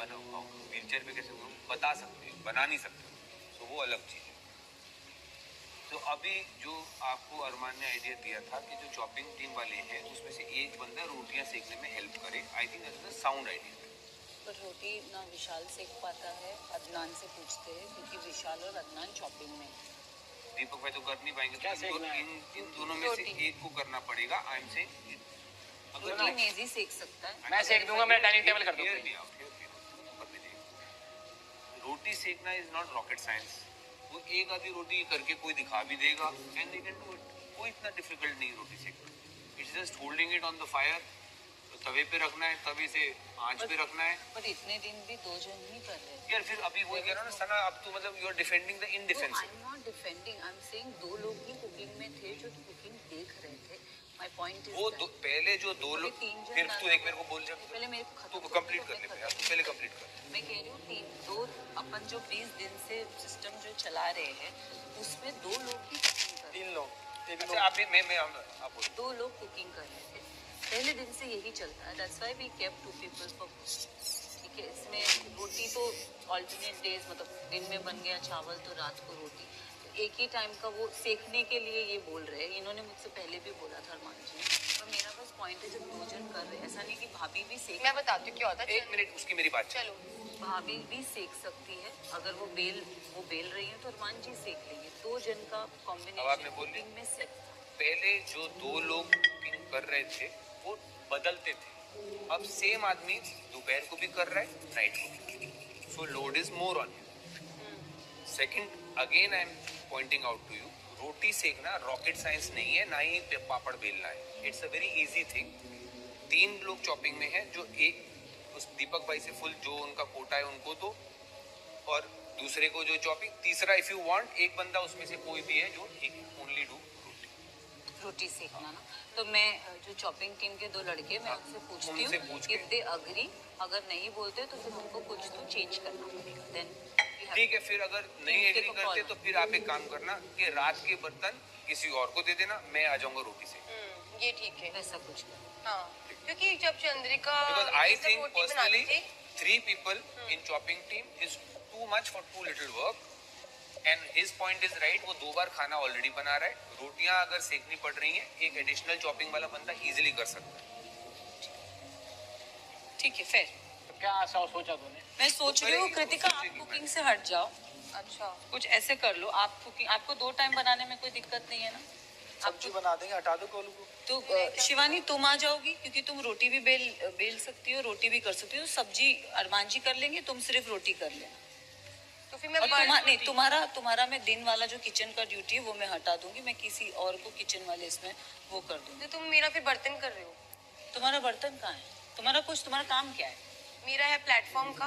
Wheel chair पे कैसे बता सकते हैं, बना नहीं सकते, तो वो अलग चीज है। तो अभी जो आपको अरमान ने आइडिया दिया था कि जो चॉपिंग टीम वाले हैं उसमें से एक बंदा रोटियां सेकने में हेल्प करे, I think that is a sound idea. पर रोटी ना विशाल सेक पाता है, अदनान से पूछते हैं क्योंकि विशाल और अदनान चॉपिंग में। दीपक भाई तो कर नहीं पाएंगे, तो इन दोनों में से एक को करना पड़ेगा। आई एम सेइंग रोटी नेजी सेक सकता है, मैं सेक दूंगा, मैं डाइनिंग टेबल कर दूंगा। रोटी सेकना इज नॉट रॉकेट साइंस। वो एक आधी रोटी करके कोई दिखा भी देगा and they can do it. कोई इतना डिफिकल्ट नहीं रोटी सेकना, it's just holding it on the fire. तवे पे रखना है, तवे से आंच पे रखना है। पर इतने दिन भी दो जन ही कर रहे हैं यार फिर अभी वही कह रहा हूं ना सना, अब तो मतलब you are defending the indefensive. I am not defending, I am saying दो लोग ही कुकिंग में थे जो कुकिंग देख रहे थे। माय पॉइंट इज वो पहले जो दो लोग, फिर तू एक मेरे को बोल जा, पहले मेरे को तू कंप्लीट कर ले यार, तू पहले कंप्लीट कर। मैं कह रही हूँ दो अपन जो 20 दिन से सिस्टम जो चला रहे हैं उसमें दो लोग ही कुकिंग कर रहे हैं। तीन लोग अच्छा आप बोलो। दो लोग कुकिंग कर रहे थे पहले दिन से, यही चलता है। That's why we kept 2 people for cooking. ठीक है, इसमें रोटी तो ऑल्टरनेट डेज, मतलब दिन में बन गया चावल तो रात को रोटी, तो एक ही टाइम का वो सेकने के लिए ये बोल रहे हैं। इन्होंने मुझसे पहले भी बोला था अरमान जी ने, और मेरा बस पॉइंट है जब भोजन कर रहे हैं ऐसा नहीं कि भाभी भी सेक, मैं बताती हूँ क्या होता है। 1 मिनट उसकी मेरी बात चलो, भाभी भी सेक सकती है अगर वो बेल रही है तो अरमान जी सेक लेंगे। 2 जन का कॉम्बिनेशन कुकिंग में सेट। पहले जो 2 लोग कुकिंग कर रहे थे वो बदलते थे, अब सेम आदमी दोपहर को भी कर रहा है, नाइट को भी, so load is more on you. Second, again I am pointing out to you, रोटी सेकना रॉकेट साइंस नहीं है, ना ही पापड़ बेलना है। It's a very easy thing. 3 लोग चॉपिंग में हैं, जो एक उस दीपक भाई से फुल जो उनका कोटा है उनको दो, और दूसरे को जो चॉपिंग, तीसरा इफ यू वांट एक बंदा उसमें से कोई भी है जो ओनली डू रोटी सेकना ना। तो मैं जो चॉपिंग टीम के 2 लड़के, मैं उनसे पूछती हूँ इफ दे अग्री, अगर नहीं बोलते तो फिर उनको कुछ तो चेंज करना पड़ेगा। देन ठीक है, फिर अगर नहीं एग्री करते तो फिर आप एक काम करना कि रात के बर्तन किसी और को दे देना, मैं आ जाऊंगा रोटी से। ये ठीक है, ऐसा कुछ। हाँ, क्योंकि जब Chandrika, because I think personally 3 people in chopping team is too much for 2 little work and his point is right। वो 2 बार खाना ऑलरेडी बना रहा है, रोटियां अगर सेकनी पड़ रही हैं एक एडिशनल चॉपिंग वाला बंदा इजीली कर सकता है। ठीक है, फिर तो क्या सोचा तूने? मैं सोच रही हूँ कृतिका आप कुकिंग से हट जाओ। अच्छा, कुछ ऐसे कर लो आप कुकिंग, आपको 2 टाइम बनाने में कोई दिक्कत नहीं है ना? सब्जी बना देंगे, हटा दो कोलू को। तो शिवानी तुम आ जाओगी क्योंकि तुम रोटी भी बेल सकती हो, रोटी भी कर सकती हो। सब्जी अरमान जी कर लेंगे, तुम सिर्फ रोटी कर लेना। तो फिर मैं नहीं, तुम्हारा मैं दिन वाला जो किचन का ड्यूटी है वो मैं हटा दूंगी, मैं किसी और को किचन वाले इसमें वो कर दूंगी। तो तुम मेरा फिर बर्तन कर रहे हो? तुम्हारा बर्तन कहाँ है? तुम्हारा काम क्या है? मेरा है प्लेटफॉर्म का।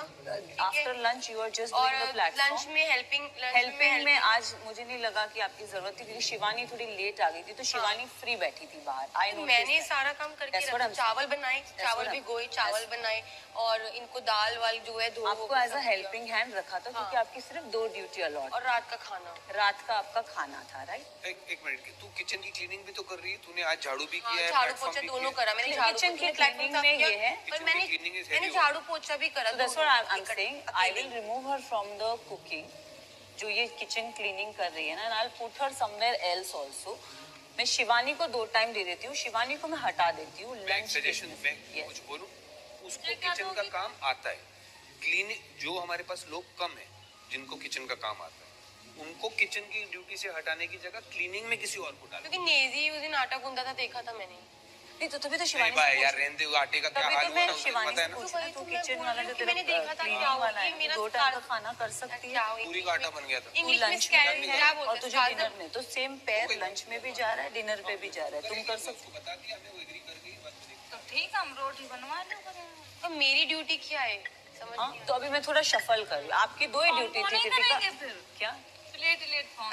After lunch you are just और डूइंग द प्लेटफॉर्म। लंच में हेल्पिंग में आज मुझे नहीं लगा कि आपकी जरूरत थी क्योंकि शिवानी थोड़ी लेट आ गई थी, तो शिवानी फ्री बैठी थी बाहर। तो मैंने सारा काम करके रखा, चावल बनाए, चावल भी गोए, चावल बनाए और इनको दाल वाल जो है धो, आपको एज अ हेल्पिंग हैंड रखा था क्योंकि आपकी सिर्फ 2 ड्यूटी अलॉट, और रात का खाना, रात का आपका खाना था, राइट? एक मिनट, तू किचन की क्लीनिंग भी तो कर रही है, तूने आज झाड़ू भी किया है, झाड़ू पोछा दोनों करा मैंने। किचन की क्लीनिंग में ये है, पर मैंने झाड़ू पोछा भी करा। That's what I'm saying. I will remove her from the cooking. जो ये किचन क्लीनिंग कर रही है ना, and I'll put her somewhere else also. मैं शिवानी को 2 टाइम दे देती हूँ, शिवानी को मैं हटा देती हूँ। लंच सजेशन में कुछ बोलूं, उसको किचन का काम आता है। क्लीनिंग जो हमारे पास लोग कम है जिनको किचन का काम आता है, उनको किचन की ड्यूटी से हटाने की जगह क्लीनिंग में किसी और को डालो। क्योंकि नेजी उस दिन आटा गूंदा था, देखा था मैंने। नहीं तो तभी तो शिवानी भाई यार रहने दो, आटे का क्या हाल हुआ शिवानी पता है से ना। पूछना, तू किचन वाला जो तेरा मैंने देखा था क्लीनिंग वाला है, 2 टाइम का खाना कर सकती है, पूरी का आटा बन गया था। इंग्लिश में क्या बोलते हैं और तुझे डिनर में तो सेम पेयर लंच में भी जा रहा है, डिनर पे भी जा रहा है, तुम कर सकते हो। बता दिया, हमें वो एग्री कर गई, बात नहीं। तो ठीक, हम रोटी बनवा लो। तो मेरी ड्यूटी क्या है समझ नहीं। तो अभी मैं थोड़ा शफल कर रही हूँ, आपकी 2 ही ड्यूटी थी कृतिका। क्या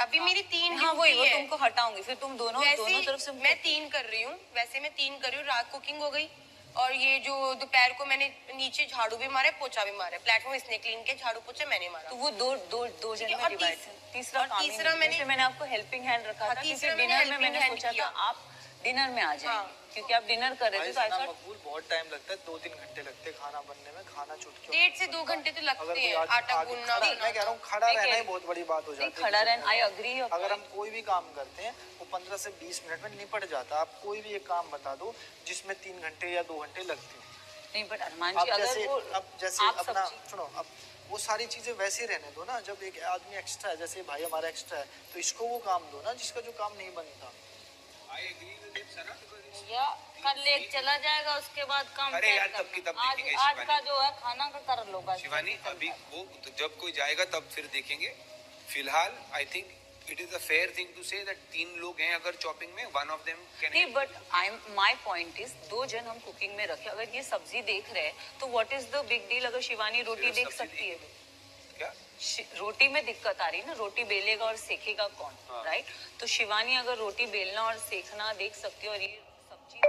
अभी मेरी 3 हाँ वही, वो है। तुमको हटाऊंगी फिर तुम दोनों तरफ से। मैं 3 कर रही हूँ, वैसे मैं 3 कर रही हूँ। रात कुकिंग हो गई और ये जो दोपहर को मैंने नीचे झाड़ू भी मारा, पोछा भी मारा, प्लेटफॉर्म इसने क्लीन किया, झाड़ू पोछा मैंने मारा। तो वो दो जन में डिवाइड है। तीसरा मैंने आपको हेल्पिंग हैंड रखा था क्योंकि डिनर में मैंने सोचा था आप डिनर में आ जाएंगे क्योंकि आप डिनर कर रहे थे तो आई थॉट मकबूल बहुत टाइम लगता है, 2-3 घंटे लगते हैं खाना बनने में, खाना चुटकी 1.5 से 2 घंटे तो लगते हैं आटा गूंदना। मैं कह रहा हूँ खड़ा रहना ही बहुत बड़ी बात हो जाती है। खड़ा रहना, आई अग्री। अगर हम कोई भी काम करते हैं वो 15 से 20 मिनट में निपट जाता है। आप कोई भी एक काम बता दो जिसमें 3 घंटे या 2 घंटे लगते हैं। नहीं बट अरमान जी अगर वो अब जैसे आप अपना सब्जी सुनो, अब वो सारी चीजें वैसे रहने दो ना। जब एक आदमी एक्स्ट्रा है, जैसे भाई हमारा एक्स्ट्रा है, तो इसको वो काम दो ना जिसका जो काम नहीं बनता। या कर ले चला जाएगा उसके बाद काम। अरे यार तब की तब देखेंगे आज शिवानी। का जो है खाना का कर लो बस। शिवानी अभी वो तो जब कोई जाएगा तब फिर देखेंगे। फिलहाल I think it is a fair thing to say that 3 लोग हैं अगर चॉपिंग में, वन ऑफ देम कैन। नहीं but I my point is 2 जन हम कुकिंग में रखे, अगर ये सब्जी देख रहे हैं तो what is the big deal अगर शिवानी रोटी देख सकती है। क्या रोटी में दिक्कत आ रही है ना, रोटी बेलेगा और सेकेगा कौन, राइट? तो शिवानी अगर रोटी बेलना और सेकना देख सकती है और ये सब्जी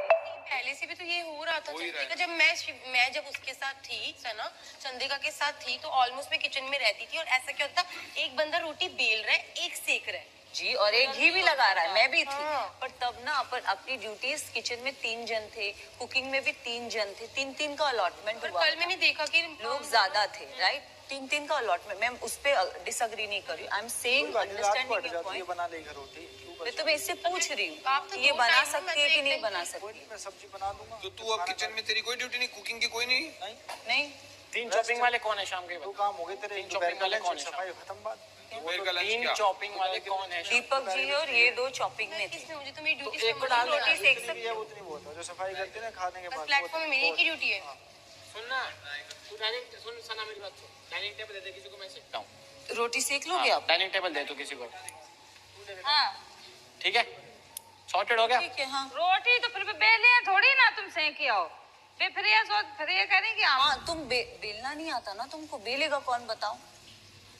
पहले से भी तो ये हो रहा था हो ही रहा है। चंद्रिका। जब मैं जब उसके साथ थी सना, चंद्रिका के साथ थी, तो ऑलमोस्ट मैं किचन में रहती थी और ऐसा क्या होता, एक बंदा रोटी बेल रहा है, एक सेक रहा है जी और एक घी भी लगा रहा है। मैं भी थी हाँ। पर तब ना अपन अपनी ड्यूटीज किचन में 3 जन थे, कुकिंग में भी 3 जन थे, 3-3 का अलॉटमेंट पर हुआ कल मैंने देखा कि लोग ज्यादा थे, राइट? 3-3 का अलॉटमेंट। मैं उस पे डिसएग्री नहीं कर रही, आई am saying understanding your point. बना लेगा रोटी, मैं तो इससे पूछ रही हूँ आप तो कि ये 2 बना टाइम में सकती है तो कि एक नहीं दिन बना कोई सकती। नहीं, मैं सब्जी बना दूंगा। तो तू अब किचन में तेरी कोई ड्यूटी नहीं, कुकिंग की कोई नहीं। नहीं 3 चॉपिंग वाले कौन है शाम के? 2 काम हो गए तेरे। 3 चॉपिंग वाले कौन है? सफाई खत्म बात। दोपहर का लंच 3 क्या? चॉपिंग वाले कौन है? दीपक जी और ये 2 चॉपिंग में थे। किसने मुझे तो मेरी तो ड्यूटी एक को डाल रोटी सेक सकती है, वो तो नहीं बोलता। जो सफाई करते हैं ना खाने के बस बाद, प्लेटफॉर्म में मेरी एक ही ड्यूटी है। सुन ना, तू डाइनिंग सुन, सना मेरी बात सुन। डाइनिंग टेबल दे दे किसी को, मैं सेकता हूं। रोटी सेक लोगे आप? डाइनिंग टेबल दे तू किसी को, हाँ ठीक है? सॉर्टेड हो गया? ठीक है। हाँ रोटी तो फिर बेले थोड़ी ना तुम सेंकी आओ बे फिर ये करेंगे हम। हाँ तुम बेलना नहीं आता ना तुमको, बेलेगा कौन बताओ?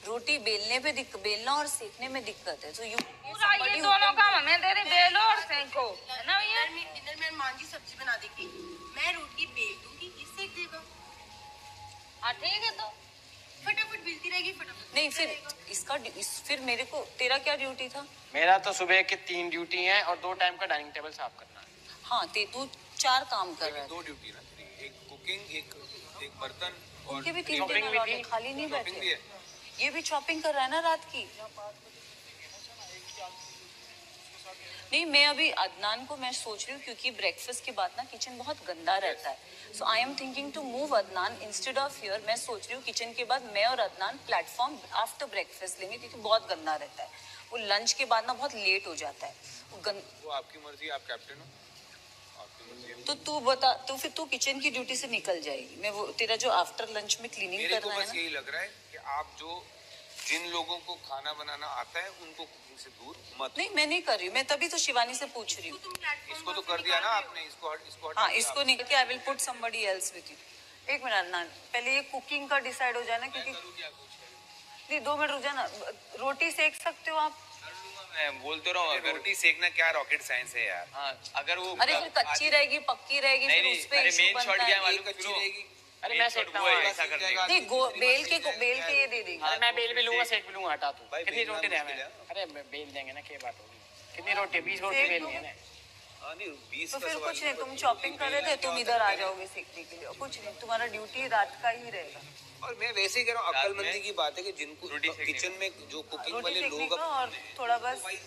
रोटी बेलने पे बेलना और सेकने में दिक्कत है। तो पूरा ये दोनों काम हमें दे रहे, बेलो और सेंको, है ना भैया? डिनर में अरमान जी सब्जी बना देगी, मैं रोटी बेल दूंगी, ये सेक देगा। हाँ ठीक है तो फटाफट बेलती रहेगी, फटाफट। नहीं फिर फिर मेरे को तेरा क्या ड्यूटी था? मेरा तो सुबह के 3 ड्यूटी है और 2 टाइम का डाइनिंग टेबल साफ करना है। हाँ तू 4 काम कर रहा है। 2 ड्यूटी ना तेरी, एक कुकिंग, एक बर्तन और उनके भी 3 shopping भी थी। खाली नहीं शॉपिंग भी बैठे। है। ये भी शॉपिंग कर रहा है ना रात की। नहीं मैं अभी अदनान को मैं सोच रही हूँ क्योंकि ब्रेकफास्ट के बाद ना किचन बहुत गंदा रहता है। So I am thinking to move Adnan instead of here. मैं सोच रही हूँ किचन के बाद मैं और अदनान प्लेटफॉर्म आफ्टर ब्रेकफास्ट लेंगे क्योंकि बहुत गंदा रहता है वो। लंच के बाद ना बहुत लेट हो जाता है वो आपकी मर्जी, आप कैप्टन हो, आपकी मर्जी है। तो तू बता, तो फिर तू किचन की ड्यूटी से निकल जाएगी। मैं वो तेरा जो आफ्टर लंच में क्लीनिंग मेरे को करना है बस ना। यही लग रहा है कि आप जिन लोगों को खाना बनाना आता है उनको कुकिंग से दूर मत। नहीं मैं नहीं कर रही हूँ, मैं तभी तो शिवानी से पूछ रही हूँ। इसको तो कर दिया ना आपने, इसको हटा हाँ दिया इसको आपने। निकल के I will put somebody else with you. एक मिनट अदनान, पहले ये कुकिंग का डिसाइड हो जाए ना क्योंकि नहीं 2 मिनट रुक जाना। रोटी सेक सकते हो आप? मैं बोल तो रहा हूँ अगर रोटी सेकना क्या रॉकेट साइंस है यार। हाँ अगर वो अरे फिर कच्ची रहेगी पक्की रहेगी नहीं फिर नहीं उस पे अरे इशू मेन बनता शॉट क्या है। मालूम कच्ची सुनो रहेगी। अरे मैं सेकता हूँ, ऐसा करने का नहीं बेल के ये दे देंगे। अरे मैं बेल भी लूंगा, सेक भी लूंगा, हटा तू। भाई कितनी बेलना रोटी दे मुश्किल मैं? है। अरे मैं बेल देंगे ना, क्या बात होगी? कितनी रोटी? 20 रोटी सेक बेलनी है दोगे? ना। हाँ नहीं 20 तो का फिर सवाल कुछ नहीं, तुम शॉपिंग कर रहे थे, तुम इधर आ जाओगे सीखने के लिए। और कुछ नहीं, तुम्हारा ड्यूटी रात का ही रहेगा। और मैं वैसे ही कह रहा हूँ, रात अक्लमंदी में की बात है कि जिनको रोटी सेकने किचन में जो कुकिंग रोटी वाले सेकने लोग का और थोड़ा बस वाइज